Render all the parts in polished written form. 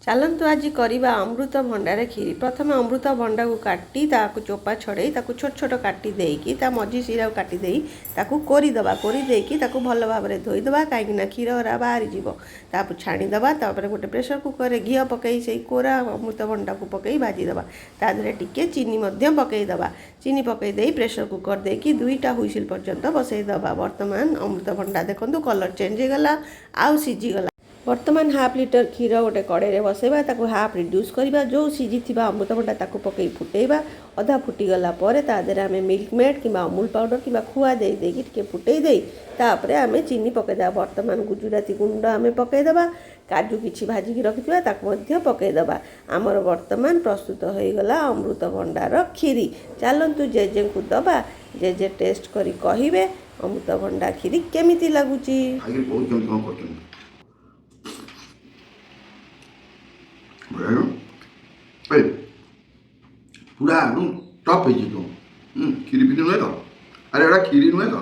ଚାଲନ୍ତୁ ଆଜି କରିବା ଅମୃତଭଣ୍ଡାରେ କ୍ଷୀରି। ପ୍ରଥମେ ଅମୃତଭଣ୍ଡାକୁ କାଟି ତାକୁ ଚୋପା ଛଡ଼େଇ ତାକୁ ଛୋଟ ଛୋଟ କାଟି ଦେଇକି ତା ମଝି ଶିରାକୁ କାଟି ଦେଇ ତାକୁ କୋରିଦେବା। କୋରି ଦେଇକି ତାକୁ ଭଲ ଭାବରେ ଧୋଇଦେବା, କାହିଁକିନା କ୍ଷୀରରା ବାହାରିଯିବ। ତାକୁ ଛାଣିଦେବା। ତାପରେ ଗୋଟେ ପ୍ରେସର କୁକରରେ ଘିଅ ପକାଇ ସେଇ କୋରା ଅମୃତଭଣ୍ଡାକୁ ପକାଇ ଭାଜିଦେବା। ତା ଦେହରେ ଟିକେ ଚିନି ମଧ୍ୟ ପକାଇଦେବା। ଚିନି ପକାଇ ଦେଇ ପ୍ରେସର କୁକର ଦେଇକି 2ଟା ହୁଇସିଲ୍ ପର୍ଯ୍ୟନ୍ତ ବସାଇଦେବା। ବର୍ତ୍ତମାନ ଅମୃତଭଣ୍ଡା ଦେଖନ୍ତୁ କଲର୍ ଚେଞ୍ଜ ହୋଇଗଲା, ଆଉ ସିଝିଗଲା। ବର୍ତ୍ତମାନ ହାଫ୍ ଲିଟର କ୍ଷୀର ଗୋଟେ କଡ଼େଇରେ ବସାଇବା, ତାକୁ ହାଫ୍ ରିଡ୍ୟୁସ୍ କରିବା। ଯେଉଁ ସିଝିଥିବା ଅମୃତଭଣ୍ଡା ତାକୁ ପକାଇ ଫୁଟାଇବା। ଅଧା ଫୁଟିଗଲା ପରେ ତା ଦେହରେ ଆମେ ମିଲ୍କ ମେଡ୍ କିମ୍ବା ଅମୁଲ ପାଉଡ଼ର କିମ୍ବା ଖୁଆ ଦେଇକି ଟିକେ ଫୁଟାଇ ଦେଇ ତାପରେ ଆମେ ଚିନି ପକାଇଦେବା। ବର୍ତ୍ତମାନ ଗୁଜୁରାତି ଗୁଣ୍ଡ ଆମେ ପକାଇଦେବା। କାଜୁ କିଛି ଭାଜିକି ରଖିଥିବା ତାକୁ ମଧ୍ୟ ପକାଇଦେବା। ଆମର ବର୍ତ୍ତମାନ ପ୍ରସ୍ତୁତ ହୋଇଗଲା ଅମୃତଭଣ୍ଡାର କ୍ଷୀରି। ଚାଲନ୍ତୁ ଜେଜେଙ୍କୁ ଦେବା, ଜେଜେ ଟେଷ୍ଟ କରି କହିବେ ଅମୃତଭଣ୍ଡା କ୍ଷୀରି କେମିତି ଲାଗୁଛି। पूरा एकदम टप है तो खीरी पीरी नुहे तो अरे एटा खीरी नुहे तो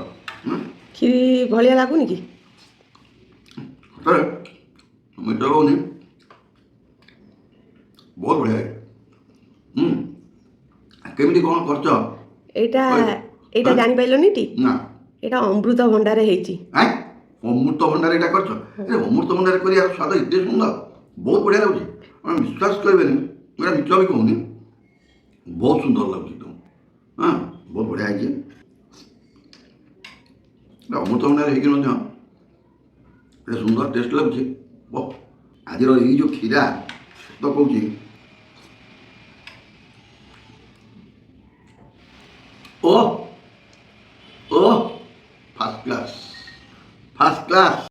କ୍ଷୀରି ଭଳିଆ ଲାଗୁନି କି? अरे मिठा होनी बहुत बढ़िया है केमिटी कौन खर्च এইটা এইটা জানিপাইলনি টি? ना এটা অমৃতভণ্ডারে ହେଇଛି। अमृतभंडार एटा खर्च अरे अमृतभंडार करिया स्वाद एते सुंदर बहुत बढ़िया लाଗୁଛି ଆପଣ विश्वास କରିବେନି मेरा मिठ भी कहूनी बहुत सुंदर लाଗୁଛି तो हाँ बहुत बढ़िया है अमृतभंडार ହେଇକି ମଧ୍ୟ ଏତେ ସୁନ୍ଦର ଟେଷ୍ଟ ଲାଗୁଛି। ଆଜିର ଏଇ ଯେଉଁ କ୍ଷୀରା ତ କହୁଛି ଓ ଓ ଫାର୍ଷ୍ଟ କ୍ଲାସ୍।